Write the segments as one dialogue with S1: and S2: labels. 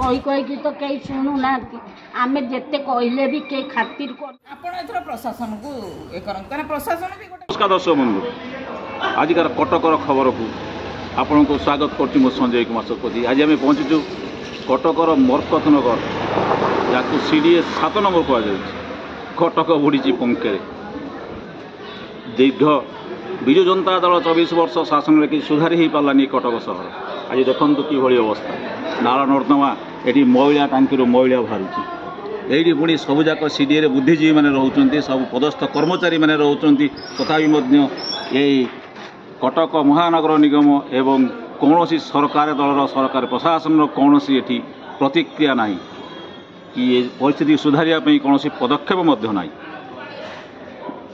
S1: कही कही तो कहीं शुणु ना आम जिते कहले भी कई खातिर
S2: प्रशासन को प्रशासन भी
S3: नमस्कार दर्शक बंधु आजिकार कटकर खबर को आपण को स्वागत कर संजय कुमार शतपथी। आज आम पहुंचीचु कटकर मरकत नगर जहाँ सीडीएस 7 नंबर कहुच्छे। कटक बुड़ी पंखे दीर्घ विजु जनता दल 24 वर्ष शासन में कि सुधारी हो पारानी कटक सहर। आज देखु कि अवस्था नाल नर्दमा ये मैला टांकी मैला बाहर ये पुणी सबुजाक सीडीए बुद्धिजीवी मैंने रोच सब पदस्थ कर्मचारी मैंने रोच तथापि यही कटक महानगर निगम एवं कौन सरकार दलर सरकार प्रशासन कौन ये प्रतिक्रिया ना कि ये परिस्थिति सुधारिया कौन पदक्षेप ना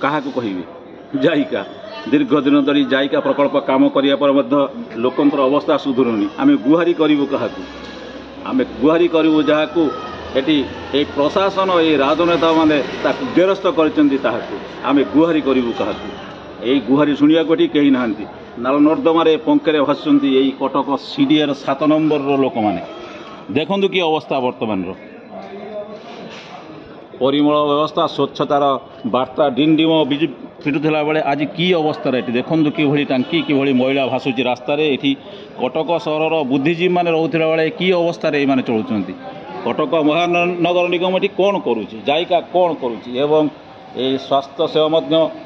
S3: क्या कहे जायका दीर्घ दिन धरी जायका प्रकल्प काम करिया पर लोकंर अवस्था सुधुरुनी आम गुहारी करूँ क्या आम गुहारी करूँ जहाँ ये प्रशासन ये राजनेता मैंने गेरस्थ करम गुहारी करूँ क्या यही गुहारी शुणा को कहीं ना नाल नर्दमार पंखे भाषुंट यही कटक सीडीआर 7 नंबर लोक मैंने देखु कि अवस्था वर्तमान परिमल व्यवस्था स्वच्छतार वार्ता डिम डिम बिजु फिटुला बेले आज की अवस्था ये देखु कि टांकी कि मैला भाषुची रास्तार ये कटक सहर बुद्धिजीवी मैंने रोला बेले कि अवस्था ये चलुँच कटक महानगर निगम ये कौन करुँच जायका कौन करुँच एवं ये स्वास्थ्य सेवा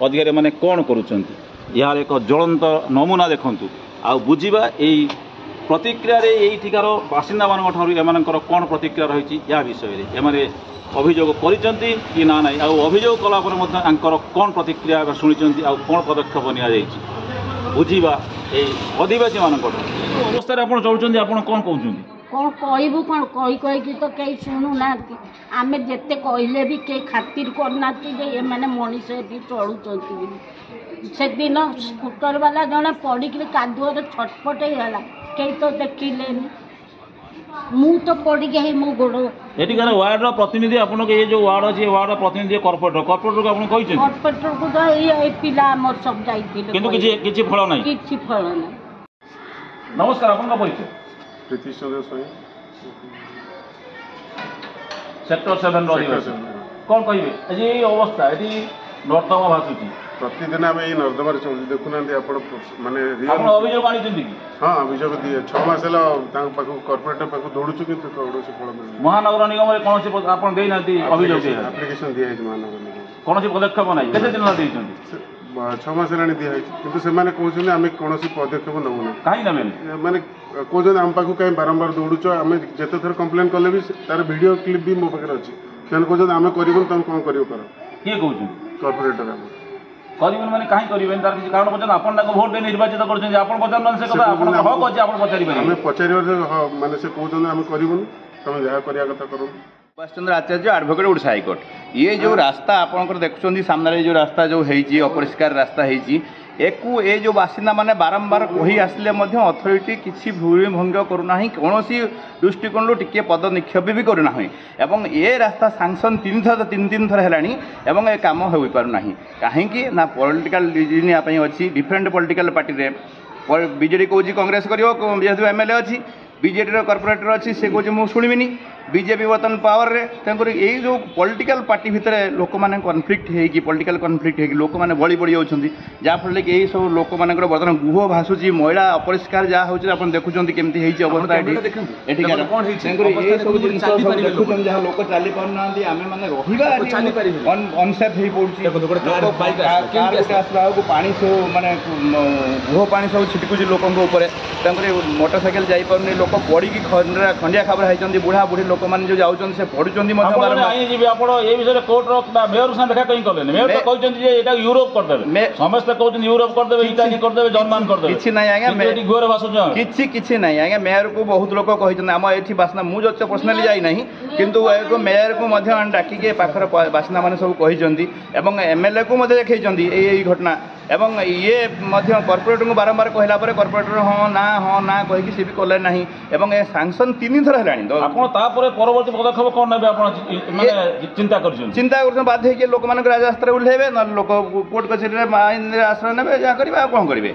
S3: अधिकारी मैंने कौन करुँच यार एक ज्वलंत नमूना देखु आ बुझा यही प्रतिक्रिया यहीठार बासिंदा मान कौन प्रतिक्रिया रही या विषय में अभियोग कि ना ना अभियोग कलापर कौन प्रतिक्रिया शुणी आ कौन पदक्षेप नि बुझा ये आदिवासी मान अवस्था आप चलुँच आप कौन कहते
S1: कौन कहबू कौन कही कही तो कहीं शुणु ना आम जिते कहले भी कई खातिर करना मैंने मनीष ये चलुँच से दिन स्कूटर वाला जड़े पड़ी कादुअर छटपट होगा कई तो देखिले मु तो पड़ी गई मो गोड़
S3: एटिकार वार्ड प्रतिनिधि आपन ये जो वार्ड अच्छे वार्ड प्रतिनिधि कॉर्पोरेटर को आपन कहि
S1: कॉर्पोरेटर को तो ये पिला हमर सब जाइतिले
S3: किंतु किछि फल नै
S1: किछि फल नै।
S3: नमस्कार आपन का परिचय
S4: प्रीति सदस्य
S3: सेक्टर 7 रही कौन कहिबे आज ये अवस्था एटी नर्दमा भाषुची
S4: प्रतिदिन आम ये नर्दमा देखुना माने
S3: अभियोग आनी
S4: हाँ अभियोग दिए 6 मास कॉर्पोरेटर पाक दौड़ू कि फल
S3: महानगर निगम कौन आप अभियोग
S4: आप्लिकेशन दिखाई महानगर निगम
S3: कौन पदक्षेप ना केते दिन देइछन
S4: 6 मास हेलाणी दिखाई किंतु से माने कहउछन आम कौन पदक्षेप नबुना
S3: कहीं नबे
S4: माने कहउछन आम पाक कहीं बारंबार दौड़ुच आम जिते थर कंप्लेन कले भी तार वीडियो क्लिप भी मो पाखे अच्छी से कहते आम करूँ तुम कौन कर
S3: किए कहूँ
S4: कॉर्पोरेटर
S3: करें मैंने कहीं करें तार किसी कारण पचार आप भोट दे निर्वाचित कर
S4: पचार माने से कहते आम करूँ तुम जहाँ करा कथा करूँ।
S5: सुभाष चंद्र आचार्य एडवोकेट ओडिशा हाईकोर्ट ये जो रास्ता आपंकर देखुं सामने जो रास्ता जो है अपरिष्कार रास्ता है जो बासिंदा माने बारंबार कही आसिले अथॉरिटी किसी भूमि भंग करूना कौन दृष्टिकोण टिके पद निक्षेप भी करना एवं ये रास्ता सांसन तीन थर है काम हो पारना कहीं ना पॉलिटिकल रीजन अच्छी डिफरेंट पॉलिटिकल पार्टी बीजेडी कौच कांग्रेस कर एमएलए अच्छी बीजेडी कॉर्पोरेटर अच्छी से कौन मुझे शुणिबिनी बीजेपी बर्तमान पावर रे तेणुकर यही जो पॉलिटिकल पार्टी भितर लोक मैंने कन्फ्लिक्ट होगी पॉलिटिकल कन्फ्लिक्ट होगी लोक मैंने बड़ी पड़ जाऊँगी जहाँफल कि यही सब लोक मान बर्तमान गुह भाषुची मैला अपरिष्कार जहाँ हो देखुं केमती अवस्था देखुं जहाँ लोक चली पाना आम मैंने अनसेफ हो पड़ा पानी सब मानने गुह पा सब छिटकुच लोक मोटरसाइकेल जापारे लोक पड़ी खंडिया खबर होती बुढ़ा बुढ़ी लोक मैंने जो जाऊँ से पढ़ुं
S3: मेयर से देखा कहीं कले मेयर तो कहते यूरोप करदे समस्त कहते यूरोप करदे इटाली करदे जर्मान करदे
S5: किछि नै आज्ञा किछि नै आज्ञा मेयर को बहुत लोक कहिछन हम एठी बासना मु जो पर्सनली जाई नहीं किंतु एको मेयर को मध्य डाकी के पाखर बासना माने सब कहिछंती एवं एमएलए को मध्य देखैछंती एई घटना एवं ये मध्य कॉर्पोरेटर को बारंबार कहला पर कॉर्पोरेटर हाँ ना कहीकि सी भी कले ना एवं ए सांसन 3 थर है
S3: परवर्ती पदक्षेप कौन ने चिंता कर
S5: बाध्य लोक मान राजरास्ता ओह्लैबे ना लोक कोर्ट कचेरी आश्रय ने जहाँ करेंगे कौन करेंगे।